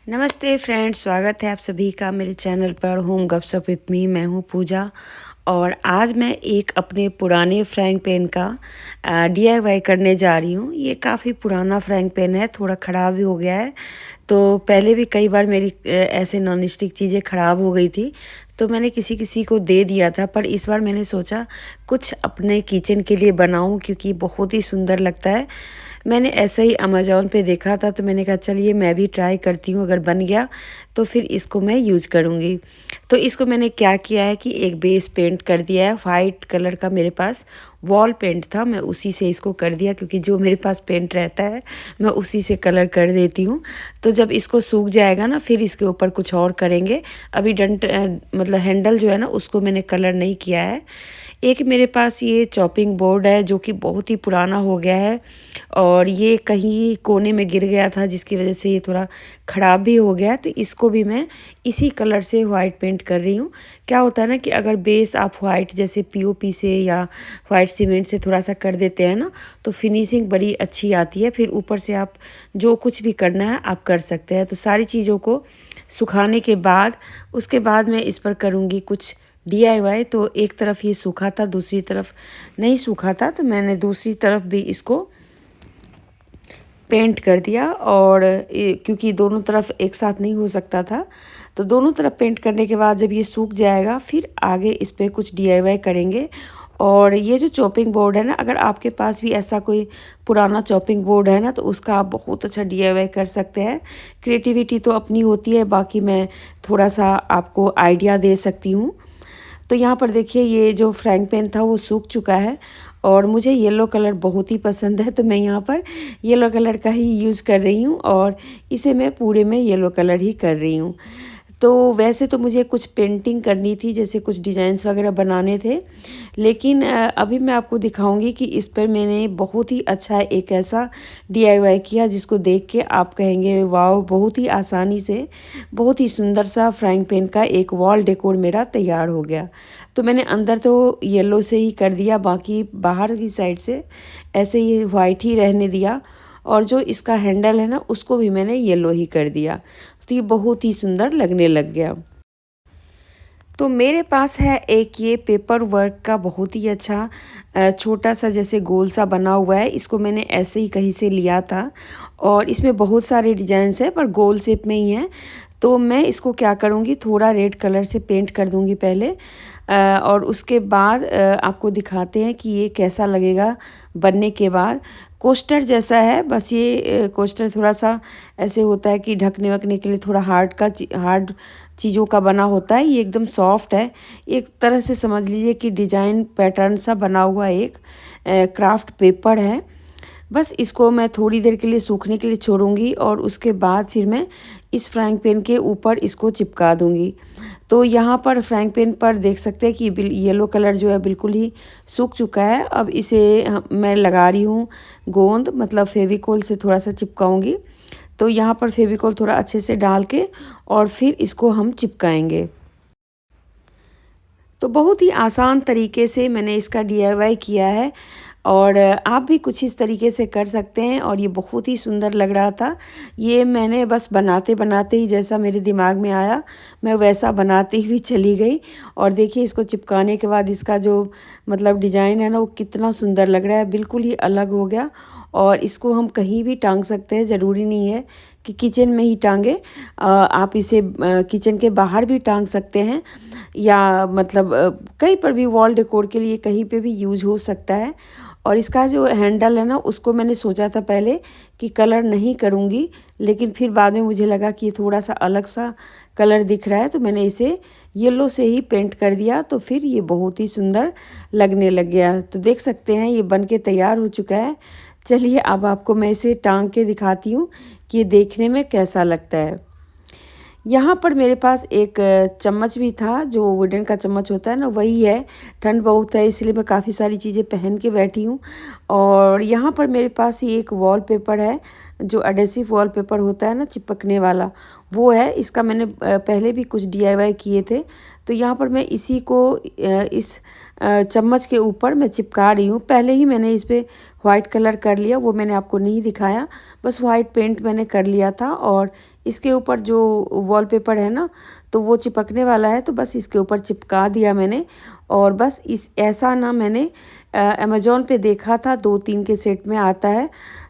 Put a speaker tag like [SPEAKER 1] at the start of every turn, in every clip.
[SPEAKER 1] नमस्ते फ्रेंड्स, स्वागत है आप सभी का मेरे चैनल पर होम गपशप विथ मी। मैं हूँ पूजा और आज मैं एक अपने पुराने फ्राइंग पैन का डीआईवाई करने जा रही हूँ। ये काफ़ी पुराना फ्राइंग पैन है, थोड़ा ख़राब भी हो गया है। तो पहले भी कई बार मेरी ऐसे नॉन स्टिक चीज़ें ख़राब हो गई थी, तो मैंने किसी किसी को दे दिया था। पर इस बार मैंने सोचा कुछ अपने किचन के लिए बनाऊँ, क्योंकि बहुत ही सुंदर लगता है। मैंने ऐसे ही अमेज़ॉन पे देखा था, तो मैंने कहा चलिए मैं भी ट्राई करती हूँ, अगर बन गया तो फिर इसको मैं यूज़ करूँगी। तो इसको मैंने क्या किया है कि एक बेस पेंट कर दिया है। वाइट कलर का मेरे पास वॉल पेंट था, मैं उसी से इसको कर दिया, क्योंकि जो मेरे पास पेंट रहता है मैं उसी से कलर कर देती हूँ। तो जब इसको सूख जाएगा ना, फिर इसके ऊपर कुछ और करेंगे। अभी मतलब हैंडल जो है ना, उसको मैंने कलर नहीं किया है। एक मेरे पास ये चॉपिंग बोर्ड है जो कि बहुत ही पुराना हो गया है और ये कहीं कोने में गिर गया था, जिसकी वजह से ये थोड़ा ख़राब भी हो गया। तो इसको भी मैं इसी कलर से वाइट पेंट कर रही हूँ। क्या होता है ना कि अगर बेस आप वाइट जैसे पीओपी से या वाइट सीमेंट से थोड़ा सा कर देते हैं ना, तो फिनिशिंग बड़ी अच्छी आती है। फिर ऊपर से आप जो कुछ भी करना है आप कर सकते हैं। तो सारी चीज़ों को सुखाने के बाद उसके बाद मैं इस पर करूँगी कुछ डीआईवाई। तो एक तरफ ये सूखा था, दूसरी तरफ नहीं सूखा था, तो मैंने दूसरी तरफ भी इसको पेंट कर दिया। और क्योंकि दोनों तरफ एक साथ नहीं हो सकता था, तो दोनों तरफ पेंट करने के बाद जब ये सूख जाएगा, फिर आगे इस पर कुछ डीआईवाई करेंगे। और ये जो चॉपिंग बोर्ड है ना, अगर आपके पास भी ऐसा कोई पुराना चॉपिंग बोर्ड है ना, तो उसका आप बहुत अच्छा डीआईवाई कर सकते हैं। क्रिएटिविटी तो अपनी होती है, बाकी मैं थोड़ा सा आपको आइडिया दे सकती हूँ। तो यहाँ पर देखिए, ये जो फ्राइंग पैन था वो सूख चुका है और मुझे येलो कलर बहुत ही पसंद है, तो मैं यहाँ पर येलो कलर का ही यूज़ कर रही हूँ और इसे मैं पूरे में येलो कलर ही कर रही हूँ। तो वैसे तो मुझे कुछ पेंटिंग करनी थी, जैसे कुछ डिज़ाइंस वगैरह बनाने थे, लेकिन अभी मैं आपको दिखाऊंगी कि इस पर मैंने बहुत ही अच्छा एक ऐसा डीआईवाई किया जिसको देख के आप कहेंगे वाओ, बहुत ही आसानी से बहुत ही सुंदर सा फ्राइंग पैन का एक वॉल डेकोर मेरा तैयार हो गया। तो मैंने अंदर तो येलो से ही कर दिया, बाकी बाहर की साइड से ऐसे ही वाइट ही रहने दिया। और जो इसका हैंडल है ना, उसको भी मैंने येलो ही कर दिया, तो ये बहुत ही सुंदर लगने लग गया। तो मेरे पास है एक ये पेपर वर्क का बहुत ही अच्छा छोटा सा जैसे गोल सा बना हुआ है। इसको मैंने ऐसे ही कहीं से लिया था और इसमें बहुत सारे डिजाइन्स हैं, पर गोल शेप में ही है। तो मैं इसको क्या करूँगी, थोड़ा रेड कलर से पेंट कर दूँगी पहले, और उसके बाद आपको दिखाते हैं कि ये कैसा लगेगा बनने के बाद। कोस्टर जैसा है, बस ये कोस्टर थोड़ा सा ऐसे होता है कि ढकने वकने के लिए थोड़ा हार्ड चीज़ों का बना होता है। ये एकदम सॉफ्ट है, एक तरह से समझ लीजिए कि डिजाइन पैटर्न सा बना हुआ एक क्राफ्ट पेपर है। बस इसको मैं थोड़ी देर के लिए सूखने के लिए छोड़ूंगी और उसके बाद फिर मैं इस फ्राइंग पैन के ऊपर इसको चिपका दूंगी। तो यहाँ पर फ्राइंग पैन पर देख सकते हैं कि येलो कलर जो है बिल्कुल ही सूख चुका है। अब इसे मैं लगा रही हूँ गोंद, मतलब फेविकोल से थोड़ा सा चिपकाऊंगी। तो यहाँ पर फेविकोल थोड़ा अच्छे से डाल के और फिर इसको हम चिपकाएंगे। तो बहुत ही आसान तरीके से मैंने इसका डीआईवाई किया है और आप भी कुछ इस तरीके से कर सकते हैं। और ये बहुत ही सुंदर लग रहा था। ये मैंने बस बनाते बनाते ही जैसा मेरे दिमाग में आया, मैं वैसा बनाते हुए चली गई। और देखिए, इसको चिपकाने के बाद इसका जो मतलब डिज़ाइन है ना, वो कितना सुंदर लग रहा है, बिल्कुल ही अलग हो गया। और इसको हम कहीं भी टांग सकते हैं, ज़रूरी नहीं है कि किचन में ही टांगे। आप इसे किचन के बाहर भी टांग सकते हैं, या मतलब कहीं पर भी वॉल डेकोर के लिए कहीं पे भी यूज हो सकता है। और इसका जो हैंडल है ना, उसको मैंने सोचा था पहले कि कलर नहीं करूँगी, लेकिन फिर बाद में मुझे लगा कि ये थोड़ा सा अलग सा कलर दिख रहा है, तो मैंने इसे येलो से ही पेंट कर दिया। तो फिर ये बहुत ही सुंदर लगने लग गया। तो देख सकते हैं ये बन के तैयार हो चुका है। चलिए अब आपको मैं इसे टांग के दिखाती हूँ कि ये देखने में कैसा लगता है। यहाँ पर मेरे पास एक चम्मच भी था, जो वुडन का चम्मच होता है ना, वही है। ठंड बहुत है, इसलिए मैं काफ़ी सारी चीज़ें पहन के बैठी हूँ। और यहाँ पर मेरे पास ही एक वॉलपेपर है, जो एडेसिव वॉलपेपर होता है ना, चिपकने वाला, वो है। इसका मैंने पहले भी कुछ डीआईवाई किए थे। तो यहाँ पर मैं इसी को इस चम्मच के ऊपर मैं चिपका रही हूँ। पहले ही मैंने इस पर वाइट कलर कर लिया, वो मैंने आपको नहीं दिखाया, बस वाइट पेंट मैंने कर लिया था। और इसके ऊपर जो वॉलपेपर है ना तो वो चिपकने वाला है, तो बस इसके ऊपर चिपका दिया मैंने। और बस इस ऐसा ना मैंने अमेज़ॉन पे देखा था, 2-3 के सेट में आता है,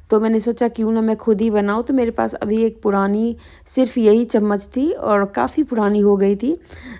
[SPEAKER 1] तो मैंने सोचा क्यों ना मैं खुद ही बनाऊँ। तो मेरे पास अभी एक पुरानी सिर्फ़ यही चम्मच थी और काफ़ी पुरानी हो गई थी।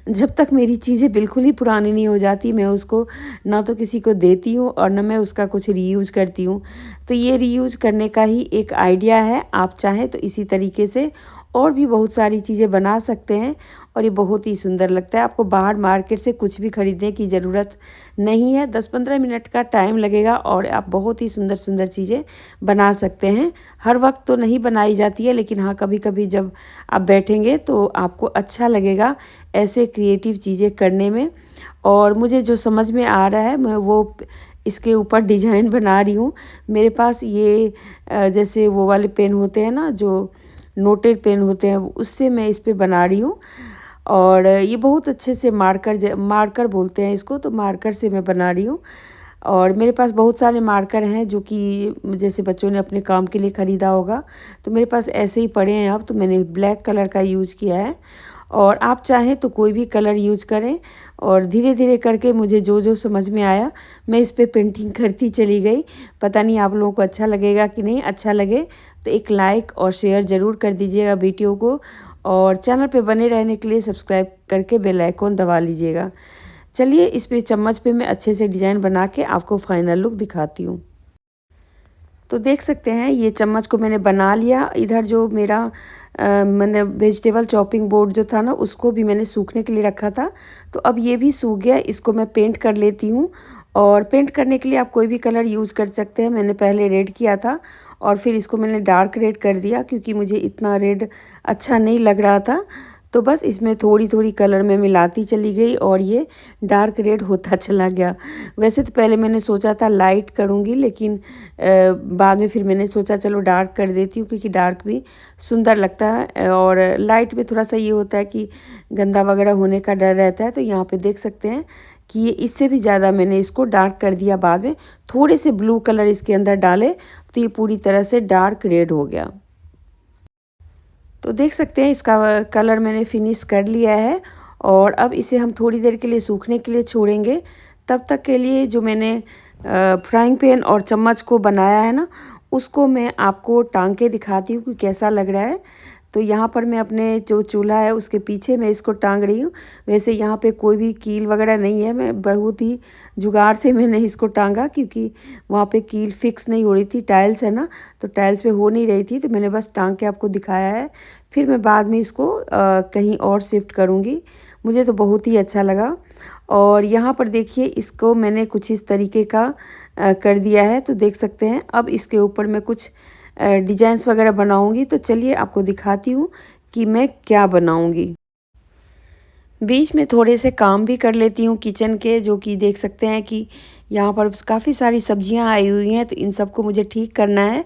[SPEAKER 1] जब तक मेरी चीज़ें बिल्कुल ही पुरानी नहीं हो जाती मैं उसको ना तो किसी को देती हूँ और ना मैं उसका कुछ रीयूज़ करती हूँ। तो ये रीयूज़ करने का ही एक आइडिया है, आप चाहें तो इसी तरीके से और भी बहुत सारी चीज़ें बना सकते हैं और ये बहुत ही सुंदर लगता है। आपको बाहर मार्केट से कुछ भी ख़रीदने की ज़रूरत नहीं है, 10-15 मिनट का टाइम लगेगा और आप बहुत ही सुंदर सुंदर चीज़ें बना सकते हैं। हर वक्त तो नहीं बनाई जाती है, लेकिन हाँ कभी कभी जब आप बैठेंगे तो आपको अच्छा लगेगा ऐसे क्रिएटिव चीज़ें करने में। और मुझे जो समझ में आ रहा है मैं वो इसके ऊपर डिज़ाइन बना रही हूँ। मेरे पास ये जैसे वो वाले पेन होते हैं ना जो नोटेड पेन होते हैं, उससे मैं इस पे बना रही हूँ। और ये बहुत अच्छे से मार्कर बोलते हैं इसको, तो मार्कर से मैं बना रही हूँ। और मेरे पास बहुत सारे मार्कर हैं जो कि जैसे बच्चों ने अपने काम के लिए ख़रीदा होगा, तो मेरे पास ऐसे ही पड़े हैं अब, तो मैंने ब्लैक कलर का यूज़ किया है। और आप चाहें तो कोई भी कलर यूज करें। और धीरे धीरे करके मुझे जो जो समझ में आया मैं इस पे पेंटिंग करती चली गई। पता नहीं आप लोगों को अच्छा लगेगा कि नहीं। अच्छा लगे तो एक लाइक और शेयर ज़रूर कर दीजिएगा वीडियो को, और चैनल पे बने रहने के लिए सब्सक्राइब करके बेल आइकन दबा लीजिएगा। चलिए इस पे चम्मच पे मैं अच्छे से डिज़ाइन बना के आपको फाइनल लुक दिखाती हूँ। तो देख सकते हैं ये चम्मच को मैंने बना लिया। इधर जो मेरा मैंने वेजिटेबल चॉपिंग बोर्ड जो था ना उसको भी मैंने सूखने के लिए रखा था, तो अब ये भी सूख गया। इसको मैं पेंट कर लेती हूँ। और पेंट करने के लिए आप कोई भी कलर यूज़ कर सकते हैं। मैंने पहले रेड किया था और फिर इसको मैंने डार्क रेड कर दिया क्योंकि मुझे इतना रेड अच्छा नहीं लग रहा था। तो बस इसमें थोड़ी थोड़ी कलर में मिलाती चली गई और ये डार्क रेड होता चला गया। वैसे तो पहले मैंने सोचा था लाइट करूँगी, लेकिन बाद में फिर मैंने सोचा चलो डार्क कर देती हूँ क्योंकि डार्क भी सुंदर लगता है। और लाइट में थोड़ा सा ये होता है कि गंदा वगैरह होने का डर रहता है। तो यहाँ पे देख सकते हैं कि ये इससे भी ज़्यादा मैंने इसको डार्क कर दिया। बाद में थोड़े से ब्लू कलर इसके अंदर डाले तो ये पूरी तरह से डार्क रेड हो गया। तो देख सकते हैं इसका कलर मैंने फिनिश कर लिया है। और अब इसे हम थोड़ी देर के लिए सूखने के लिए छोड़ेंगे। तब तक के लिए जो मैंने फ्राइंग पैन और चम्मच को बनाया है ना, उसको मैं आपको टांग के दिखाती हूँ कि कैसा लग रहा है। तो यहाँ पर मैं अपने जो चूल्हा है उसके पीछे मैं इसको टांग रही हूँ। वैसे यहाँ पे कोई भी कील वगैरह नहीं है, मैं बहुत ही जुगाड़ से मैंने इसको टांगा क्योंकि वहाँ पे कील फिक्स नहीं हो रही थी। टाइल्स है ना, तो टाइल्स पे हो नहीं रही थी, तो मैंने बस टांग के आपको दिखाया है। फिर मैं बाद में इसको कहीं और शिफ्ट करूँगी। मुझे तो बहुत ही अच्छा लगा। और यहाँ पर देखिए इसको मैंने कुछ इस तरीके का कर दिया है। तो देख सकते हैं अब इसके ऊपर मैं कुछ डिजाइन्स वगैरह बनाऊंगी। तो चलिए आपको दिखाती हूँ कि मैं क्या बनाऊंगी। बीच में थोड़े से काम भी कर लेती हूँ किचन के, जो कि देख सकते हैं कि यहाँ पर काफ़ी सारी सब्जियाँ आई हुई हैं, तो इन सब को मुझे ठीक करना है।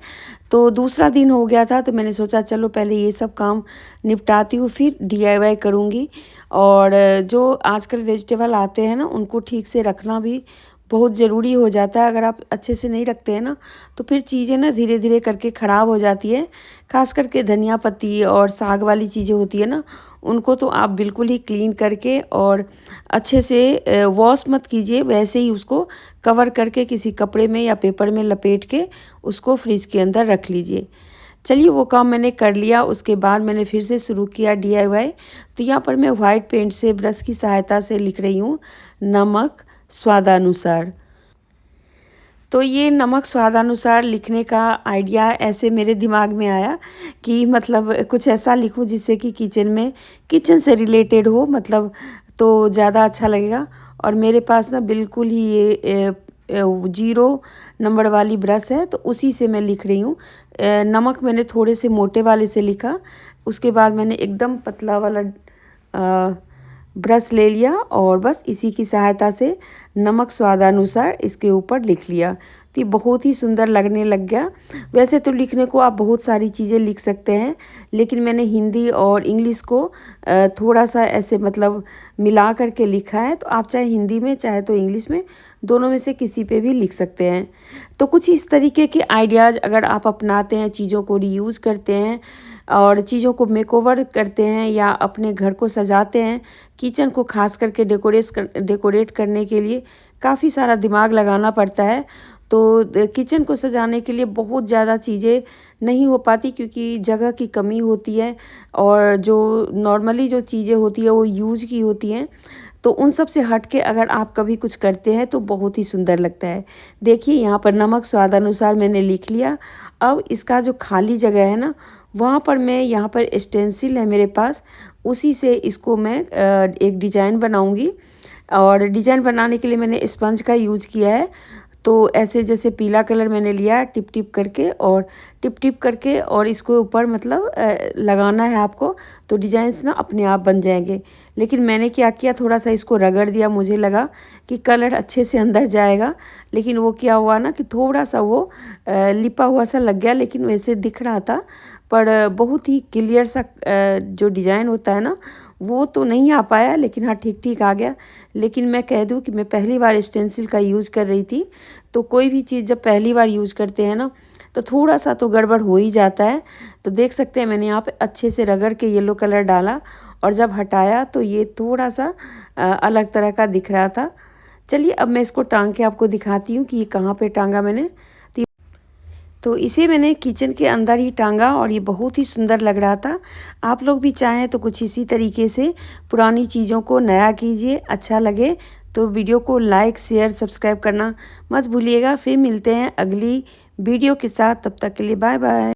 [SPEAKER 1] तो दूसरा दिन हो गया था, तो मैंने सोचा चलो पहले ये सब काम निपटाती हूँ फिर DIY करूँगी। और जो आजकल वेजिटेबल आते हैं ना उनको ठीक से रखना भी बहुत ज़रूरी हो जाता है। अगर आप अच्छे से नहीं रखते हैं ना तो फिर चीज़ें ना धीरे धीरे करके ख़राब हो जाती है। खास करके धनिया पत्ती और साग वाली चीज़ें होती है ना, उनको तो आप बिल्कुल ही क्लीन करके और अच्छे से वॉश मत कीजिए, वैसे ही उसको कवर करके किसी कपड़े में या पेपर में लपेट के उसको फ्रिज के अंदर रख लीजिए। चलिए वो काम मैंने कर लिया। उसके बाद मैंने फिर से शुरू किया DIY। तो यहाँ पर मैं वाइट पेंट से ब्रश की सहायता से लिख रही हूँ नमक स्वादानुसार। तो ये नमक स्वादानुसार लिखने का आइडिया ऐसे मेरे दिमाग में आया कि मतलब कुछ ऐसा लिखूं जिससे कि किचन से रिलेटेड हो, मतलब तो ज़्यादा अच्छा लगेगा। और मेरे पास ना बिल्कुल ही ये 0 नंबर वाली ब्रश है, तो उसी से मैं लिख रही हूँ। नमक मैंने थोड़े से मोटे वाले से लिखा, उसके बाद मैंने एकदम पतला वाला ब्रश ले लिया और बस इसी की सहायता से नमक स्वादानुसार इसके ऊपर लिख लिया। तो ये बहुत ही सुंदर लगने लग गया। वैसे तो लिखने को आप बहुत सारी चीज़ें लिख सकते हैं, लेकिन मैंने हिंदी और इंग्लिश को थोड़ा सा ऐसे मतलब मिला करके लिखा है। तो आप चाहे हिंदी में चाहे तो इंग्लिश में, दोनों में से किसी पे भी लिख सकते हैं। तो कुछ इस तरीके के आइडियाज़ अगर आप अपनाते हैं, चीज़ों को रीयूज़ करते हैं और चीज़ों को मेकओवर करते हैं या अपने घर को सजाते हैं, किचन को खास करके डेकोरेट करने के लिए काफ़ी सारा दिमाग लगाना पड़ता है। तो किचन को सजाने के लिए बहुत ज़्यादा चीज़ें नहीं हो पाती क्योंकि जगह की कमी होती है और जो नॉर्मली जो चीज़ें होती है वो यूज़ की होती हैं। तो उन सब से हट के अगर आप कभी कुछ करते हैं तो बहुत ही सुंदर लगता है। देखिए यहाँ पर नमक स्वादानुसार मैंने लिख लिया। अब इसका जो खाली जगह है ना, वहाँ पर मैं यहाँ पर स्टेंसिल है मेरे पास, उसी से इसको मैं एक डिज़ाइन बनाऊँगी। और डिज़ाइन बनाने के लिए मैंने स्पंज का यूज़ किया है। तो ऐसे जैसे पीला कलर मैंने लिया टिप टिप करके और इसको ऊपर मतलब लगाना है आपको, तो डिजाइंस ना अपने आप बन जाएंगे। लेकिन मैंने क्या किया, थोड़ा सा इसको रगड़ दिया, मुझे लगा कि कलर अच्छे से अंदर जाएगा, लेकिन वो क्या हुआ ना कि थोड़ा सा वो लिपा हुआ सा लग गया, लेकिन वैसे दिख रहा था। पर बहुत ही क्लियर सा जो डिज़ाइन होता है ना वो तो नहीं आ पाया, लेकिन हाँ ठीक ठीक आ गया। लेकिन मैं कह दूँ कि मैं पहली बार स्टेंसिल का यूज़ कर रही थी, तो कोई भी चीज़ जब पहली बार यूज़ करते हैं ना तो थोड़ा सा तो गड़बड़ हो ही जाता है। तो देख सकते हैं मैंने यहाँ पे अच्छे से रगड़ के येलो कलर डाला और जब हटाया तो ये थोड़ा सा अलग तरह का दिख रहा था। चलिए अब मैं इसको टांग के आपको दिखाती हूँ कि ये कहाँ पे टांगा मैंने। तो इसे मैंने किचन के अंदर ही टांगा और ये बहुत ही सुंदर लग रहा था। आप लोग भी चाहें तो कुछ इसी तरीके से पुरानी चीज़ों को नया कीजिए, अच्छा लगे तो वीडियो को लाइक शेयर सब्सक्राइब करना मत भूलिएगा। फिर मिलते हैं अगली वीडियो के साथ, तब तक के लिए बाय बाय।